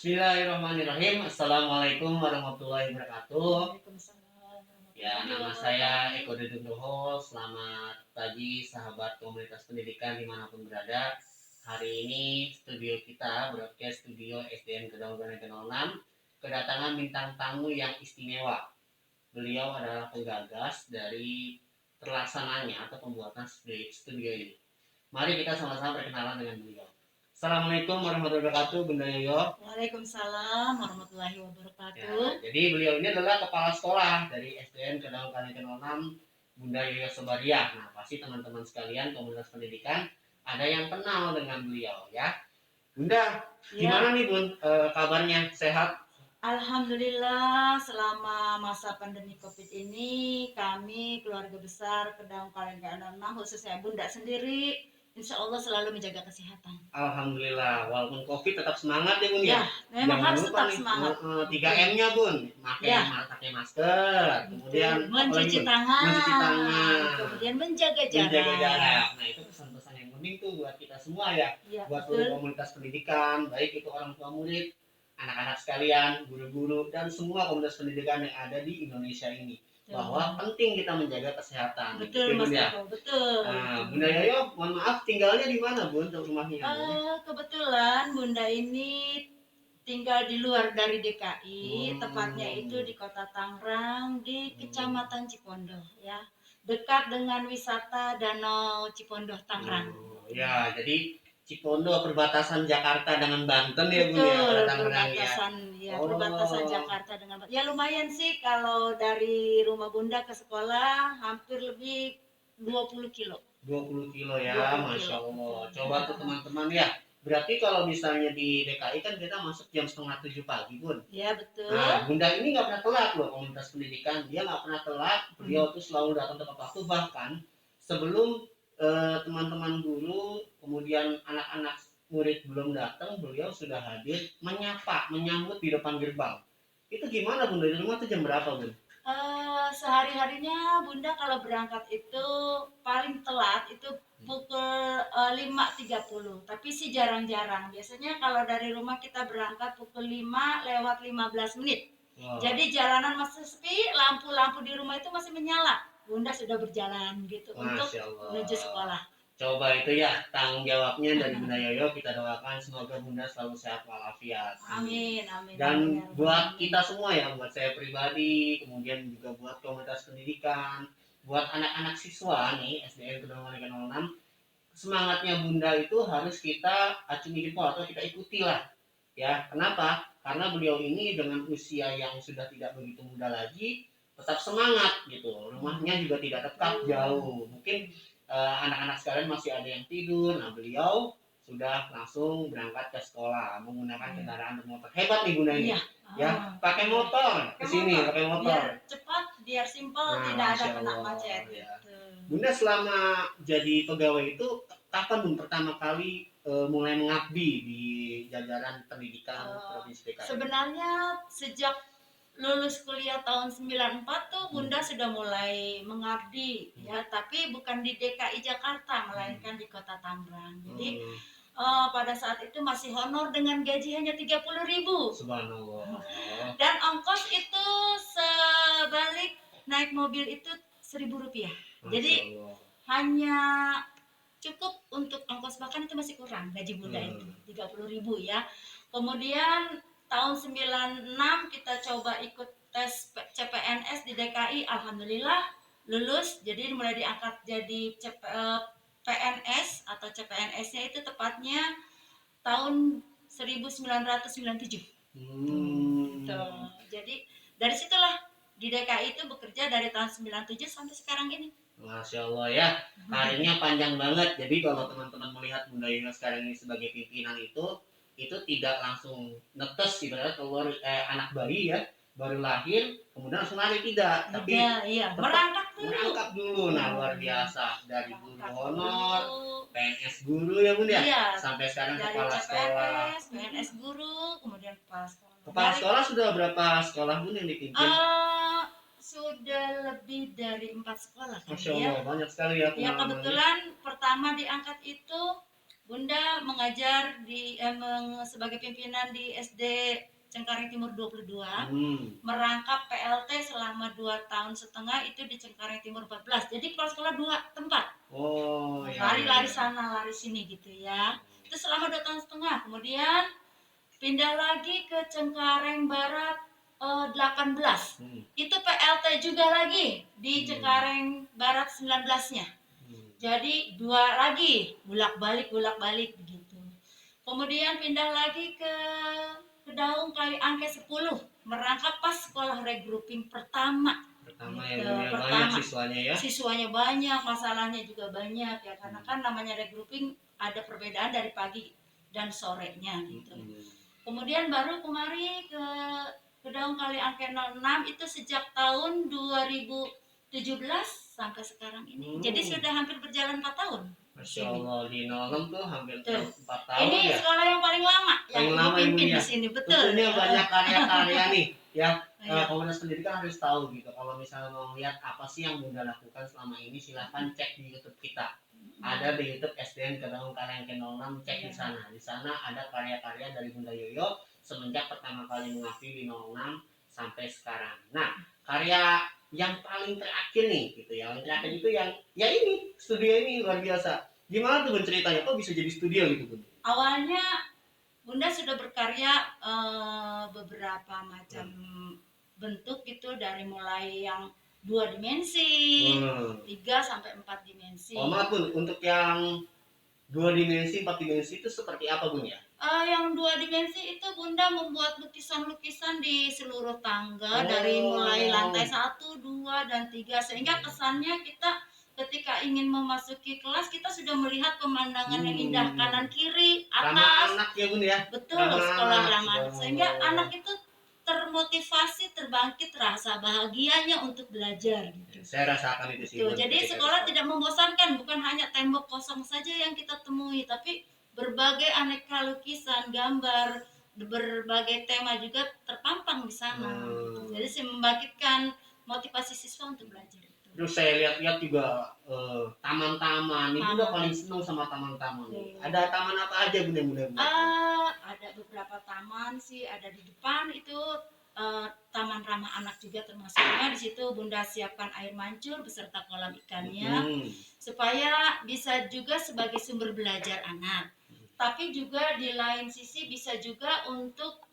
Bismillahirrahmanirrahim. Assalamualaikum warahmatullahi wabarakatuh. Waalaikumsalam Ya, warahmatullahi nama saya wabarakatuh. Eko Nugroho. Selamat pagi sahabat komunitas pendidikan dimanapun berada. Hari ini studio kita, broadcast studio SDN Kedawuran 06, kedatangan bintang tamu yang istimewa. Beliau adalah penggagas dari terlaksananya atau pembuatan studio ini. Mari kita sama-sama perkenalan dengan beliau. Assalamualaikum warahmatullahi wabarakatuh, Bunda Yoyo. Waalaikumsalam warahmatullahi Ya, wabarakatuh. jadi beliau ini adalah kepala sekolah dari SDN Kedawuran 06, Bunda Yoyo Sobariah. Nah, pasti teman-teman sekalian komunitas pendidikan ada yang kenal dengan beliau ya. Bunda, gimana nih Bun kabarnya? Sehat? Alhamdulillah, selama masa pandemi COVID ini kami keluarga besar Kedaung Kalengga 06 khususnya Bunda sendiri insya Allah selalu menjaga kesehatan. Alhamdulillah, walaupun COVID tetap semangat ya Bun ya. Ya, memang Jangan harus lupa tetap nih, semangat. 3M-nya Bun, pakai masker, kemudian mencuci tangan, kemudian menjaga menjaga jarak. jarak. Nah, itu pesan-pesan yang penting tuh buat kita semua ya, buat seluruh komunitas pendidikan, baik itu orang tua murid, anak-anak sekalian, guru-guru, dan semua komunitas pendidikan yang ada di Indonesia ini. Bahwa penting kita menjaga kesehatan. Betul, Mas Eko, betul. Nah, Bunda Yoyo, mohon maaf, tinggalnya di mana Bun, rumahnya? Kebetulan Bunda ini tinggal di luar dari DKI, tepatnya itu di Kota Tangerang, di Kecamatan Cipondoh, ya, dekat dengan wisata Danau Cipondoh Tangerang. Ya, jadi Cipondoh perbatasan Jakarta dengan Banten ya Bun Betul, ya, perbatasan ya, perbatasan Jakarta dengan Banten. Ya lumayan sih kalau dari rumah Bunda ke sekolah hampir lebih 20 kilo. 20 kilo ya, Masya Allah. Coba tuh teman-teman ya. Berarti kalau misalnya di DKI kan kita masuk jam 6:30 pagi Bun. Ya betul. Nah, Bunda ini nggak pernah telat loh komunitas pendidikan. Dia nggak pernah telat. Beliau tuh selalu datang tepat waktu. Bahkan sebelum teman-teman guru, kemudian anak-anak murid belum datang, beliau sudah hadir menyapa, menyambut di depan gerbang. Itu gimana Bunda? Di rumah tuh jam berapa Bun? Sehari-harinya Bunda kalau berangkat itu paling telat itu pukul 5.30, tapi sih jarang-jarang. Biasanya kalau dari rumah kita berangkat pukul 5 lewat 15 menit. Wow. Jadi jalanan masih sepi, lampu-lampu di rumah itu masih menyala. Bunda sudah berjalan gitu untuk menuju sekolah. Coba itu ya tanggung jawabnya dari Bunda Yoyo, kita doakan semoga Bunda selalu sehat walafiat. Amin, amin. Dan buat kita semua ya, buat saya pribadi, kemudian juga buat komunitas pendidikan, buat anak-anak siswa nih SDN Kedawuran 06, semangatnya Bunda itu harus kita acungi jempol atau kita ikuti lah. Ya, kenapa? Karena beliau ini dengan usia yang sudah tidak begitu muda lagi, tetap semangat gitu. Rumahnya juga tidak dekat, jauh. Mungkin anak-anak sekalian masih ada yang tidur. Nah, beliau sudah langsung berangkat ke sekolah menggunakan kendaraan bermotor. Hebat nih Bunda ini. Iya. Ya, pakai motor ke sini, pakai motor. Biar cepat, biar simpel, tidak ada kena macet. Ya. Bunda selama jadi pegawai itu kapan Bun pertama kali mulai mengabdi di jajaran pendidikan Provinsi DKI? Sebenarnya sejak lulus kuliah tahun 94 tuh Bunda sudah mulai mengabdi ya, tapi bukan di DKI Jakarta melainkan di Kota Tangerang. Jadi pada saat itu masih honor dengan gaji hanya 30.000. Subhanallah. Dan ongkos itu sebalik naik mobil itu Rp1.000. Jadi hanya cukup untuk ongkos makan itu masih kurang gaji Bunda itu 30.000 ya. Kemudian tahun 96 kita coba ikut tes CPNS di DKI, alhamdulillah lulus, jadi mulai diangkat jadi PNS atau CPNS-nya itu tepatnya tahun 1997. Jadi dari situlah di DKI itu bekerja dari tahun 97 sampai sekarang ini. Masya Allah ya, karirnya panjang banget. Jadi kalau teman-teman melihat Bunda Yoyo sekarang ini sebagai pimpinan itu tidak langsung netes ibarat keluar anak bayi ya, baru lahir kemudian langsung lari, tidak, tapi merangkak dulu. Nah, luar biasa, dari guru honor, PNS guru ya Bunda ya, sampai sekarang kepala sekolah. PNS guru, kemudian kepala sekolah. Kepala sekolah sudah berapa sekolah Bun yang dipimpin? Sudah lebih dari 4 sekolah. Masya Allah, banyak sekali ya. Ya kebetulan pertama diangkat itu Bunda mengajar sebagai pimpinan di SD Cengkareng Timur 22, merangkap PLT selama 2 tahun setengah itu di Cengkareng Timur 14. Jadi kepala sekolah 2 tempat. Oh, ya. Lari-lari sana, lari sini gitu ya. Itu selama 2 tahun setengah. Kemudian pindah lagi ke Cengkareng Barat 18. Itu PLT juga lagi di Cengkareng Barat 19-nya. Jadi 2 lagi, bolak-balik begitu. Kemudian pindah lagi ke Kedaung Kaliangke 10, merangkap pas sekolah regrouping pertama ya, gitu. banyak siswanya ya. Siswanya banyak, masalahnya juga banyak ya, karena kan namanya regrouping ada perbedaan dari pagi dan sorenya gitu. Kemudian baru kemari ke Kedaung Kaliangke 06 itu sejak tahun 2017 sampai sekarang ini. Jadi sudah hampir berjalan 4 tahun. Masya Allah, di 06 tuh hampir 4 tahun ini ya. Sekolah yang paling lama yang dipimpin di sini, betul. Tentunya banyak karya-karya nih ya. Komunitas pendidikan harus tahu gitu. Kalau misalnya mau lihat apa sih yang Bunda lakukan selama ini, silahkan cek di YouTube kita. Ada di YouTube SDN Kedaung Kaliangke 06, cek di sana. Di sana ada karya-karya dari Bunda Yoyo semenjak pertama kali mengabdi di 06 sampai sekarang. Nah, karya yang paling terakhir nih gitu ya, yang terakhir itu yang ya ini studio ini luar biasa. Gimana tuh Bun ceritanya, kok bisa jadi studio gitu Bun? Awalnya Bunda sudah berkarya beberapa macam bentuk gitu, dari mulai yang 2 dimensi, 3 sampai 4 dimensi. Maaf Bun, untuk yang 2 dimensi, 4 dimensi itu seperti apa Bun ya? Yang 2 dimensi itu Bunda membuat lukisan-lukisan di seluruh tangga, dari mulai lantai 1, 2, dan 3, sehingga kesannya kita ketika ingin memasuki kelas kita sudah melihat pemandangan yang indah, kanan kiri, atas. Ramah anak ya Bun ya? Betul, sekolah ramah anak. Sehingga anak itu termotivasi, terbangkit rasa bahagianya untuk belajar gitu. Saya rasakan itu sih. Jadi sekolah tidak membosankan, bukan hanya tembok kosong saja yang kita temui, tapi berbagai aneka lukisan, gambar, berbagai tema juga terpampang di sana. Jadi membangkitkan motivasi siswa untuk belajar. Terus saya lihat-lihat juga taman-taman. Ibu udah paling senang sama taman-taman. Ada taman apa aja Bunda? Ada beberapa taman sih, ada di depan itu taman ramah anak juga termasuknya. Di situ Bunda siapkan air mancur beserta kolam ikannya, supaya bisa juga sebagai sumber belajar anak. Tapi juga di lain sisi bisa juga untuk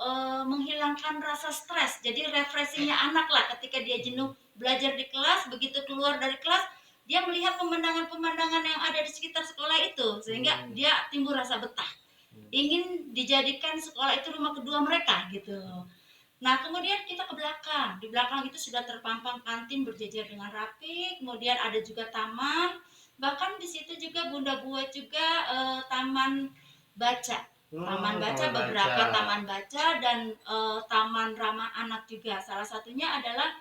menghilangkan rasa stres. Jadi refreshingnya anak lah ketika dia jenuh belajar di kelas, begitu keluar dari kelas dia melihat pemandangan-pemandangan yang ada di sekitar sekolah itu, sehingga dia timbul rasa betah, ingin dijadikan sekolah itu rumah kedua mereka gitu. Nah kemudian kita ke belakang, di belakang itu sudah terpampang kantin berjejer dengan rapi, kemudian ada juga taman, bahkan di situ juga Bunda buat juga taman baca. Taman baca, beberapa taman baca dan taman ramah anak juga. Salah satunya adalah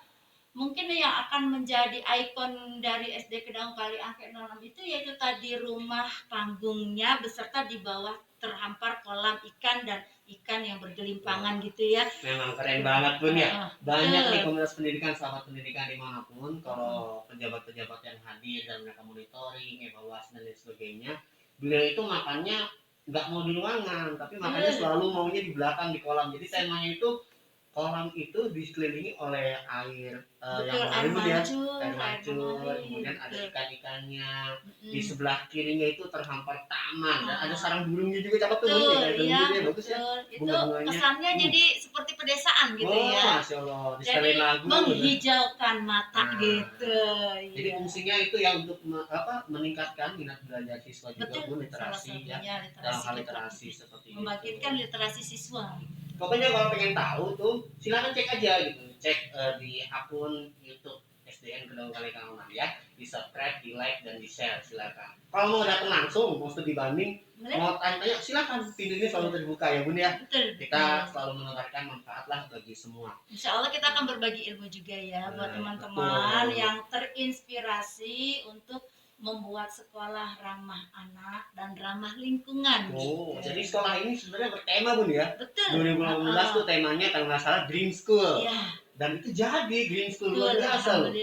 mungkin yang akan menjadi ikon dari SD Kedaung Kaliangke 06 itu yaitu tadi rumah panggungnya beserta di bawah terhampar kolam ikan dan ikan yang bergelimpangan gitu ya. Memang keren banget Bun ya. Banyak nih komunitas pendidikan, sahabat pendidikan dimanapun, kalau pejabat-pejabat yang hadir dan mereka monitoring, evaluasi dan lain sebagainya, beliau itu makannya nggak mau di ruangan, tapi makannya selalu maunya di belakang di kolam. Jadi temanya itu kolam itu dikelilingi oleh air yang air mancur, kemudian ada ikan-ikannya. Di sebelah kirinya itu terhampar taman dan ada sarang burungnya juga, cakep tuh ya, bagus ya. Itu kesannya jadi seperti pedesaan gitu ya. Masya Allah, jadi lagu menghijaukan mata gitu. Jadi fungsinya itu ya untuk meningkatkan minat belajar siswa juga, Bu, literasi ya. Dalam hal literasi seperti itu. Membangkitkan literasi siswa. Pokoknya kalau pengen tahu tuh silakan cek aja gitu, cek di akun YouTube SDN Kedaung Kaliangke 06 ya, di subscribe, di like dan di share silakan. Kalau mau datang langsung, mau studi banding, mau tanya silakan, pintunya selalu terbuka ya Bun ya. Betul. Kita selalu menawarkan manfaat lah bagi semua. Insya Allah kita akan berbagi ilmu juga ya buat teman-teman yang terinspirasi untuk membuat sekolah ramah anak dan ramah lingkungan. Jadi sekolah ini sebenarnya bertema Bun ya. Betul. 2018 tuh temanya kalau nggak salah Green School. Ya. Dan itu jadi Green School luar biasa loh.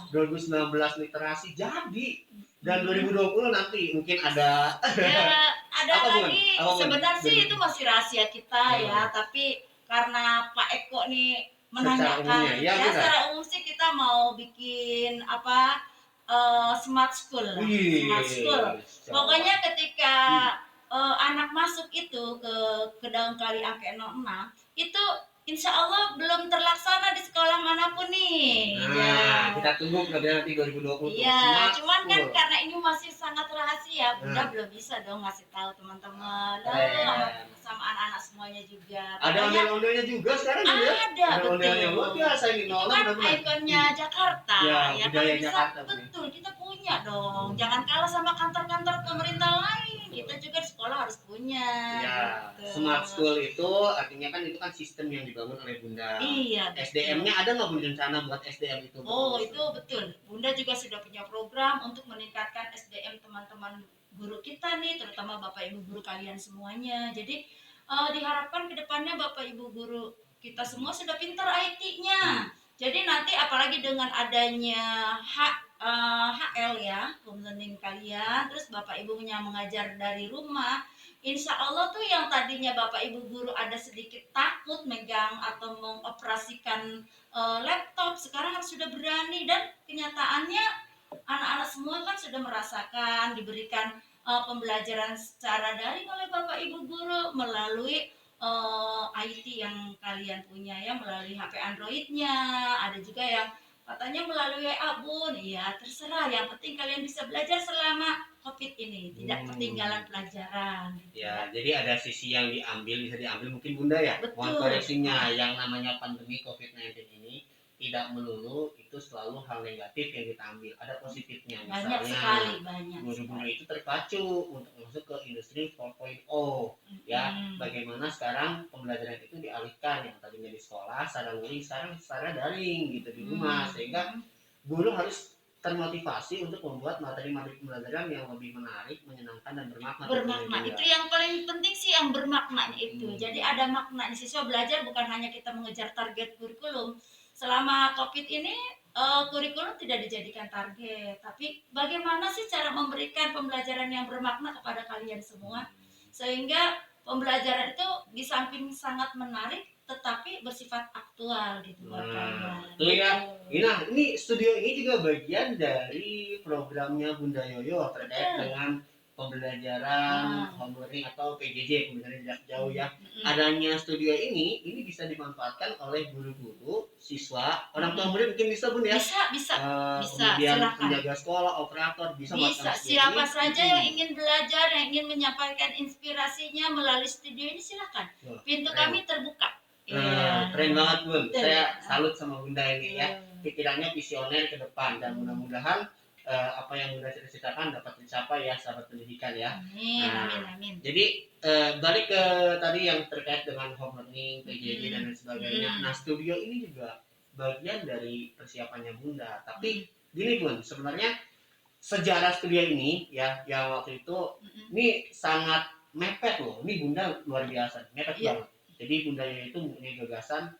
2019 literasi jadi. Dan 2020 nanti mungkin ada Ya, ada apa Bun? lagi. Apa Bun? Sebenarnya sih itu masih rahasia kita ya, tapi karena Pak Eko nih Secara umumnya, menanyakan, ya ya benar. secara umum sih kita mau bikin apa smart school lah, Wih, smart school. coba. Pokoknya ketika anak masuk itu ke dalam kali angke 06 itu insya Allah belum terlaksana di sekolah manapun nih. Nah, kita tunggu mudah-mudahan nanti 2020 tuh. Iya, Smart cuman kan school. karena ini masih sangat rahasia, Bunda Nah. belum bisa dong ngasih tahu teman-teman, Keren. sama anak-anak semuanya juga. Ada Makanya ondel-ondelnya juga sekarang ya? ada, betul. Ondel-ondelnya luar biasa ini. Itu kan ikonnya Jakarta, Ya, ya budaya kalau bisa Jakarta, Bu. betul kita punya dong. Jangan kalah sama kantor-kantor pemerintah lain. Kita juga di sekolah harus punya. Ya, gitu. smart school itu artinya kan itu kan sistem yang dibangun oleh Bunda. Iya, betul. SDM-nya ada nggak Bunda rencana buat SDM itu? Oh, itu betul. Bunda juga sudah punya program untuk meningkatkan SDM teman-teman guru kita nih, terutama Bapak Ibu guru kalian semuanya. Jadi diharapkan ke depannya Bapak Ibu guru kita semua sudah pintar IT-nya. Jadi nanti apalagi dengan adanya HL ya, home learning kalian, terus Bapak Ibunya mengajar dari rumah, insya Allah tuh yang tadinya Bapak Ibu guru ada sedikit takut megang atau mengoperasikan laptop, sekarang harus sudah berani, dan kenyataannya anak-anak semua kan sudah merasakan diberikan pembelajaran secara daring oleh Bapak Ibu guru melalui IT yang kalian punya ya, melalui HP Androidnya, ada juga yang katanya melalui WA Bun, ya terserah, yang penting kalian bisa belajar selama COVID ini, tidak ketinggalan pelajaran. Ya, jadi ada sisi yang bisa diambil mungkin Bunda ya. Betul. Mohon koreksinya, yang namanya pandemi COVID-19 ini tidak melulu itu selalu hal negatif yang kita ambil. Ada positifnya. Banyak Misalnya, sekali, banyak. guru-guru itu terpacu untuk masuk ke industri 4.0. Ya, bagaimana sekarang pembelajaran itu dialihkan yang tadinya di sekolah secara luring, sekarang secara daring gitu di rumah, sehingga guru harus termotivasi untuk membuat materi-materi pembelajaran yang lebih menarik, menyenangkan dan bermakna. Bermakna itu yang paling penting sih, yang bermakna itu. Jadi ada makna, siswa belajar bukan hanya kita mengejar target kurikulum. Selama COVID ini kurikulum tidak dijadikan target, tapi bagaimana sih cara memberikan pembelajaran yang bermakna kepada kalian semua, sehingga pembelajaran itu di samping sangat menarik tetapi bersifat aktual gitu buat kalian. Tuh ya. Nah, ini studio ini juga bagian dari programnya Bunda Yoyo terkait dengan pembelajaran home learning atau PJJ, pembelajaran jarak jauh ya. Adanya studio ini bisa dimanfaatkan oleh guru-guru, siswa, orang tua murid mungkin bisa Bun ya. Bisa, kemudian silakan. penjaga sekolah, operator bisa Siapa saja yang ingin belajar, yang ingin menyampaikan inspirasinya melalui studio ini silakan. Pintu kami terbuka. Keren banget Bun. Saya salut sama Bunda ini ya. Pikirannya visioner ke depan, dan mudah-mudahan apa yang Bunda ceritakan dapat dicapai ya sahabat pendidikan ya. Amin. Jadi balik ke tadi yang terkait dengan home learning, PJJ dan lain sebagainya. Nah, studio ini juga bagian dari persiapannya Bunda. Tapi gini Bun, sebenarnya sejarah studio ini ya, yang waktu itu ini sangat mepet loh. Ini Bunda luar biasa, mepet banget. Jadi Bunda itu mempunyai gagasan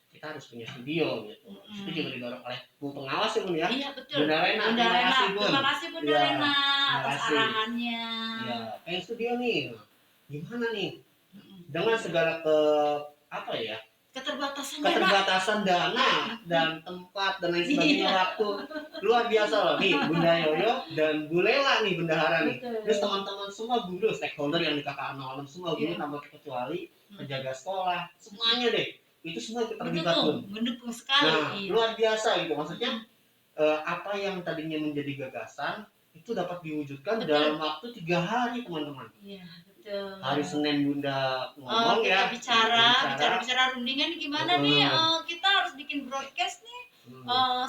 kita harus punya studio gitu. Itu juga didorong oleh Bu Pengawas ya Bun ya. Iya betul. Bunda Rena, terima kasih Bunda Rena atas arahannya. Ya, pengen studio nih. Gimana nih? Dengan segala keterbatasan dana dan tempat dan lain sebagainya, waktu luar biasa loh nih Bunda Yoyo dan Bu Lela nih bendahara nih. Terus teman-teman semua guru stakeholder yang di KK 06 semua guru tanpa kecuali penjaga sekolah, semuanya deh itu semua terlibat Bun. Mendukung sekali. Nah, luar biasa gitu maksudnya. Apa yang tadinya menjadi gagasan itu dapat diwujudkan dalam waktu 3 hari teman-teman. Iya. Hari Senin Bunda ngomong kita bicara rundingan gimana nih, kita harus bikin broadcast nih.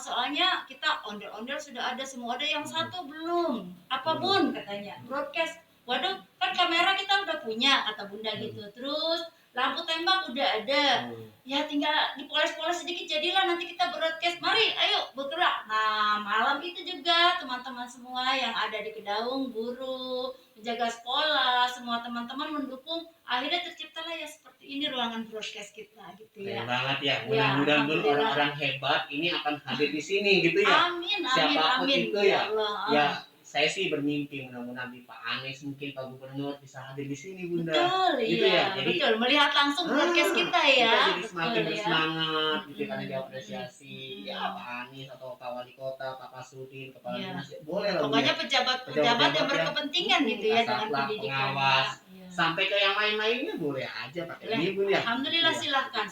Soalnya kita ondel-ondel sudah ada semua, ada yang satu belum. Apa Bun katanya? Broadcast. Waduh, kan kamera kita udah punya kata Bunda gitu. Terus lampu tembak udah ada. Ya tinggal dipoles-poles sedikit jadilah nanti kita broadcast. Mari, ayo bergerak. Nah, malam itu juga teman-teman semua yang ada di Kedaung, guru, penjaga sekolah, semua teman-teman mendukung. Akhirnya terciptalah ya seperti ini ruangan broadcast kita gitu ya. Keren banget ya. Mudah-mudahan orang-orang hebat ini akan hadir di sini gitu ya. Amin. Siapapun itu ya. Ya, saya sih bermimpi mudah-mudahan di Pak Anies mungkin Pak Gubernur bisa hadir di sini Bunda. Betul, Gitu iya, ya. Jadi betul. Melihat langsung broadcast kita ya, kita jadi betul semakin ya. bersemangat gitu karena Mm-mm. diapresiasi ya Pak Anies atau Pak Wali Kota, Pak Kasudin, Kepala Iya. Dinas, boleh lah Bu Pokoknya ya. pejabat-pejabat yang berkepentingan gitu ya dengan Kasatlan, pendidikan. pengawas, Iya. sampai ke yang lain-lainnya boleh aja pakai Boleh. ini Bunda. Alhamdulillah, Iya.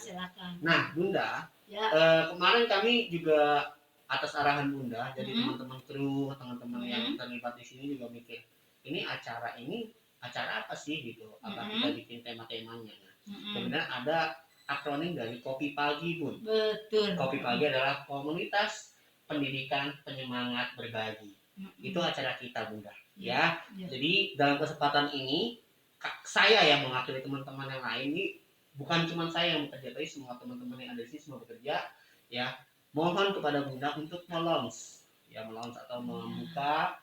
silakan. Nah Bunda, Ya. kemarin kami juga atas arahan Bunda, jadi Mm-mm. teman-teman kru, teman-teman yang Mm-mm. terlibat di sini juga mikir, ini acara apa sih gitu? Apa Mm-mm. kita bikin tema-temanya? Mm-mm. Kemudian ada akronim dari Kopi Pagi Bun. Betul. Kopi Pagi adalah komunitas pendidikan penyemangat berbagi. Mm-mm. Itu acara kita Bunda. Ya. Ya. Jadi dalam kesempatan ini saya yang mewakili teman-teman yang lain ini bukan cuma saya yang bekerja, tapi semua teman-teman yang ada di sini semua bekerja ya. Mohon kepada Bunda untuk melons atau membuka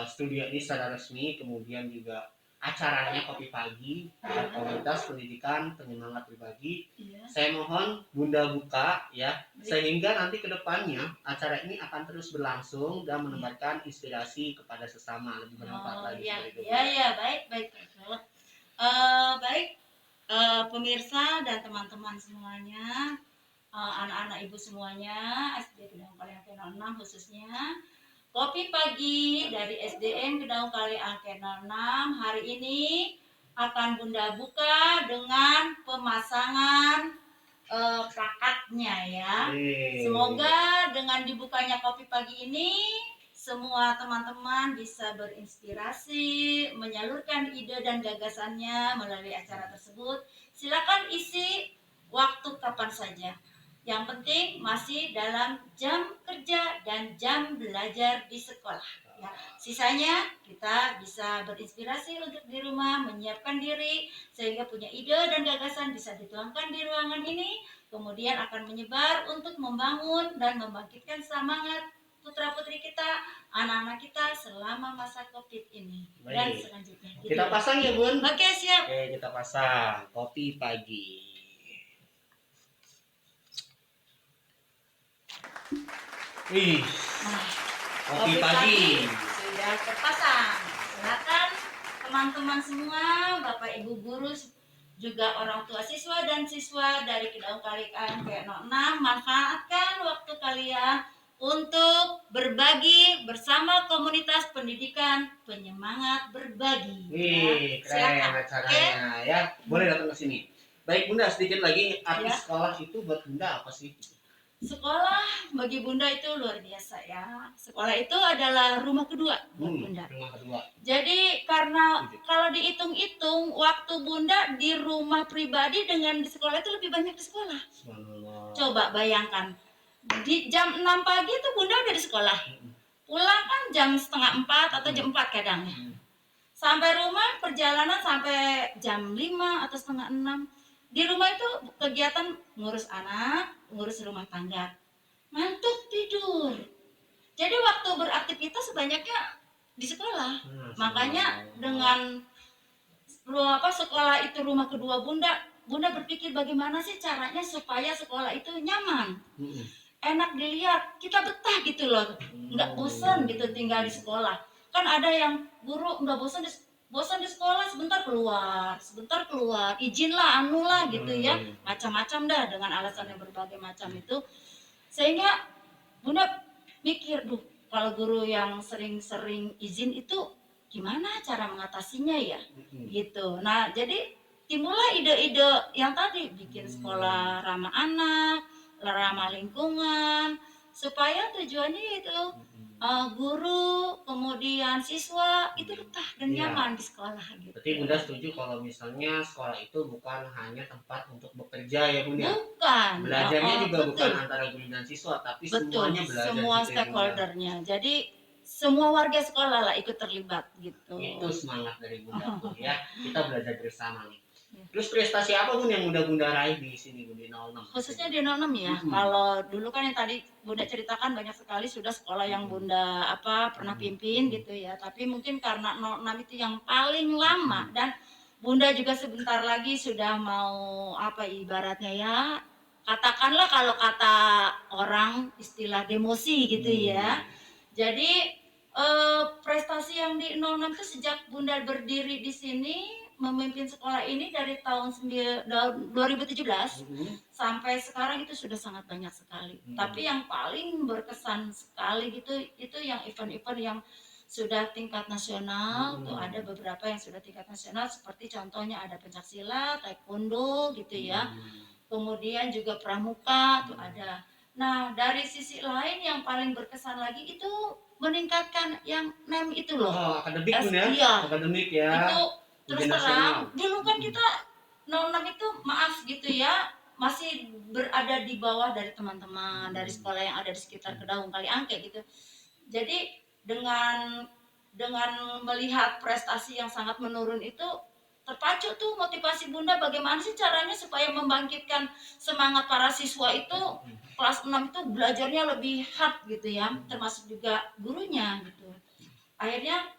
studio ini secara resmi, kemudian juga acaranya Kopi Pagi ya, komunitas pendidikan penyemangat berbagi. Iya. Saya mohon Bunda buka ya, sehingga nanti kedepannya acara ini akan terus berlangsung dan menebarkan inspirasi kepada sesama lebih bermanfaat lagi. Ya, baik. Pemirsa dan teman-teman semuanya, anak-anak ibu semuanya, SD Kedaung Kali Angke 06 khususnya, Kopi Pagi dari SDN Kedaung Kali Angke 06 hari ini akan Bunda buka dengan pemasangan plakatnya ya. Semoga dengan dibukanya Kopi Pagi ini semua teman-teman bisa berinspirasi, menyalurkan ide dan gagasannya melalui acara tersebut. Silakan isi waktu kapan saja. Yang penting masih dalam jam kerja dan jam belajar di sekolah. Ya. Sisanya kita bisa berinspirasi untuk di rumah, menyiapkan diri sehingga punya ide dan gagasan bisa dituangkan di ruangan ini, kemudian akan menyebar untuk membangun dan membangkitkan semangat putra-putri kita, anak-anak kita selama masa COVID ini. Baik. Dan selanjutnya. Kita pasang ya Bun. Oke, siap. Oke, kita pasang Kopi Pagi. Wih, Kopi Pagi sudah terpasang. Silakan teman-teman semua, Bapak Ibu guru, juga orang tua siswa dan siswa dari Kedaung Kali Angke 06 manfaatkan waktu kalian untuk berbagi bersama komunitas pendidikan penyemangat berbagi. Wih, keren acaranya ya. Boleh datang ke sini. Baik Bunda, sedikit lagi arti sekolah itu buat Bunda apa sih? Sekolah bagi Bunda itu luar biasa ya. Sekolah itu adalah rumah kedua buat Bunda. Rumah kedua. Jadi karena kalau dihitung-hitung waktu Bunda di rumah pribadi dengan di sekolah itu lebih banyak di sekolah. Coba bayangkan. Di jam 6 pagi itu Bunda udah di sekolah. Pulang kan jam setengah 4 atau jam 4 kadang ya. Sampai rumah perjalanan sampai jam 5 atau setengah 6. Di rumah itu kegiatan ngurus anak, ngurus rumah tangga, ngantuk tidur. Jadi waktu beraktivitas banyaknya di sekolah. Makanya dengan sekolah itu rumah kedua Bunda berpikir bagaimana sih caranya supaya sekolah itu nyaman, enak dilihat, kita betah gitu loh, nggak bosan gitu tinggal di sekolah. Kan ada yang guru nggak bosan di sekolah, sebentar keluar, izinlah, anulah gitu ya, macam-macam dah dengan alasan yang berbagai macam itu. Sehingga Bunda mikir, kalau guru yang sering-sering izin itu gimana cara mengatasinya ya, gitu. Nah, jadi timbullah ide-ide yang tadi, bikin sekolah ramah anak, ramah lingkungan, supaya tujuannya itu guru, kemudian siswa itu betah dan nyaman di sekolah gitu. Berarti Bunda setuju kalau misalnya sekolah itu bukan hanya tempat untuk bekerja ya Bunda? Bukan. Belajarnya juga bukan antara guru dan siswa, tapi semuanya belajar. Semua stakeholdernya. Jadi semua warga sekolah lah ikut terlibat gitu. Itu semangat dari Bunda Bun ya. Kita belajar bersama nih. Terus prestasi apa Bun yang udah Bunda raih di sini Bun di 06? Khususnya di 06 ya. Kalau dulu kan yang tadi Bunda ceritakan banyak sekali sudah sekolah yang Bunda pernah pimpin gitu ya. Tapi mungkin karena 06 itu yang paling lama dan Bunda juga sebentar lagi sudah mau ibaratnya ya, katakanlah kalau kata orang istilah demosi gitu ya. Jadi Prestasi yang di 06 itu sejak Bunda berdiri di sini memimpin sekolah ini dari tahun 2017 sampai sekarang itu sudah sangat banyak sekali. Tapi yang paling berkesan sekali gitu itu yang event-event yang sudah tingkat nasional tuh ada beberapa yang sudah tingkat nasional seperti contohnya ada pencaksilat, taekwondo gitu ya. Kemudian juga pramuka tuh ada. Nah, dari sisi lain yang paling berkesan lagi itu meningkatkan yang NEM itu loh. Oh, akademik Bun ya? Iya. Akademik ya. Itu terus Ujian terang, nasional. dulu kan kita 06 itu maaf gitu ya, masih berada di bawah dari teman-teman dari sekolah yang ada di sekitar Kedaung Kaliangke gitu. Jadi dengan melihat prestasi yang sangat menurun itu terpacu tuh motivasi Bunda bagaimana sih caranya supaya membangkitkan semangat para siswa itu kelas 6 itu belajarnya lebih hard gitu ya, termasuk juga gurunya gitu. Akhirnya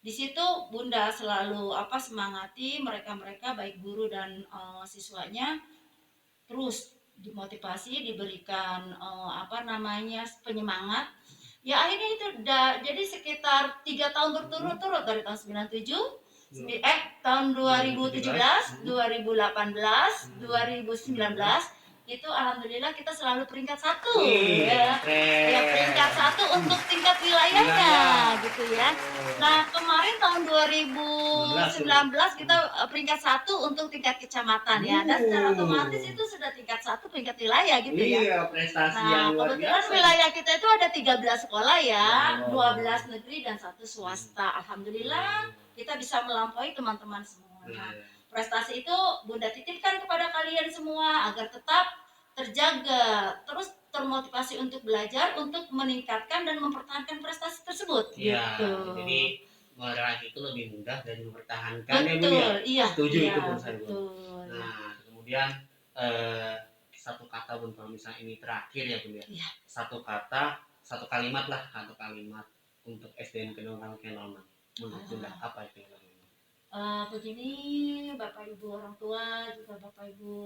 di situ Bunda selalu semangati mereka-mereka baik guru dan siswanya terus dimotivasi, diberikan penyemangat. Ya akhirnya itu jadi sekitar 3 tahun berturut-turut dari tahun 97 tahun 2017, 2018, 2019 itu alhamdulillah kita selalu peringkat 1 ya. Ya peringkat 1 untuk tingkat wilayahnya gitu ya. Nah, kemarin tahun 2019 kita peringkat 1 untuk tingkat kecamatan ya. Dan secara otomatis itu sudah tingkat 1 peringkat wilayah gitu ya. Iya, prestasi Nah, yang luar kebetulan biasa. wilayah kita itu ada 13 sekolah ya, 12 negeri dan 1 swasta. Alhamdulillah kita bisa melampaui teman-teman semua. Nah, prestasi itu Bunda titipkan kepada kalian semua agar tetap terjaga, terus termotivasi untuk belajar, untuk meningkatkan dan mempertahankan prestasi tersebut. Iya, Gitu. jadi meraih itu lebih mudah dari mempertahankan ya Bun ya. Betul, iya. Setuju iya, itu Bun saya Bun. betul. Nah, kemudian satu kata Bun kalau misalnya ini terakhir ya Bun ya. Iya. Satu kata, satu kalimat untuk SDN Kedung Kaliangke 06. Menurut Bunda apa itu? Begini Bapak Ibu orang tua, juga Bapak Ibu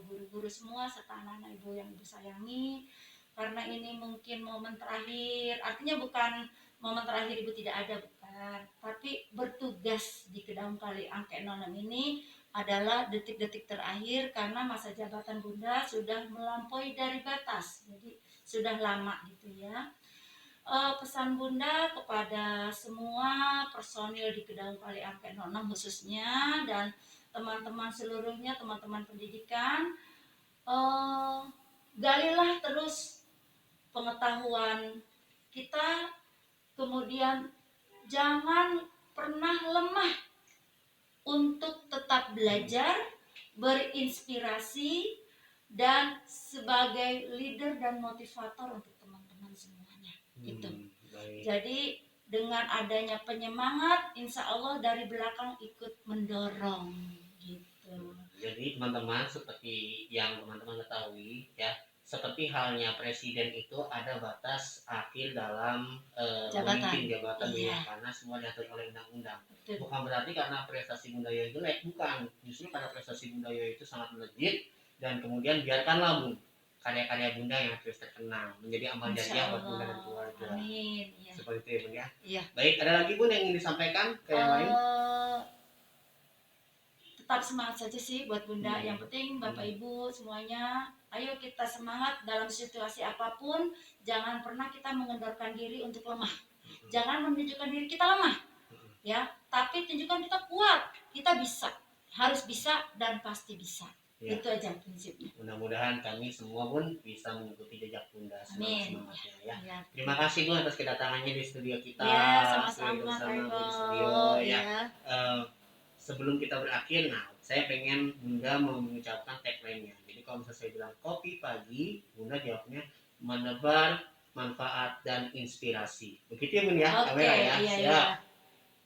guru-guru semua serta anak-anak Ibu yang Ibu sayangi, karena ini mungkin momen terakhir, artinya bukan momen terakhir Ibu tidak ada, bukan, tapi bertugas di Kedaung Kaliangke 06 ini adalah detik-detik terakhir karena masa jabatan Bunda sudah melampaui dari batas, jadi sudah lama gitu ya. Pesan Bunda kepada semua personil di Kedaung Kaliangke 06 khususnya dan teman-teman seluruhnya, teman-teman pendidikan, galilah terus pengetahuan kita, kemudian jangan pernah lemah untuk tetap belajar, berinspirasi, dan sebagai leader dan motivator untuk teman-teman semuanya. Itu. Jadi dengan adanya penyemangat, insya Allah dari belakang ikut mendorong gitu. Jadi teman-teman seperti yang teman-teman ketahui ya, seperti halnya presiden itu ada batas akhir dalam memimpin jabatan Iya. karena semua diatur oleh undang-undang. Betul. Bukan berarti karena prestasi Bunda Yoyo jelek, bukan. Justru karena prestasi Bunda Yoyo itu sangat melejit dan kemudian biarkanlah Bun karya-karya Bunda yang terus terkenal menjadi amal jariah buat Bunda dan keluarga. Amin. Ya. Seperti itu ya Bun ya. Iya. Baik, ada lagi Bun yang ingin disampaikan ke yang lain? Tetap semangat saja sih buat Bunda. Yang penting Bapak Ibu semuanya, ayo kita semangat dalam situasi apapun. Jangan pernah kita mengendorkan diri untuk lemah. Jangan menunjukkan diri kita lemah, ya. Tapi tunjukkan kita kuat. Kita bisa, harus bisa dan pasti bisa. Ya. Itu aja prinsipnya. Mudah-mudahan kami semua Bun bisa mengikuti jejak Bunda. Semangatnya ya. Ya. Terima kasih Bun atas kedatangannya di studio kita. Ya, sama-sama di studio ya. Sebelum kita berakhir, saya pengen Bunda mau mengucapkan tagline-nya. Jadi kalau misalnya saya bilang kopi pagi, Bunda jawabnya menebar manfaat dan inspirasi. Begitu ya Bun ya? Oke, iya.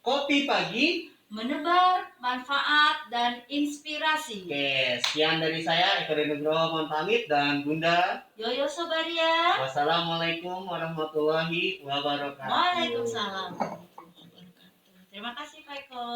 Kopi pagi menebar manfaat dan inspirasi. Oke, sekian dari saya Eko Nugroho mohon pamit dan Bunda Yoyo Sobaria. Wassalamualaikum warahmatullahi wabarakatuh. Waalaikumsalam. Terima kasih Pak Eko.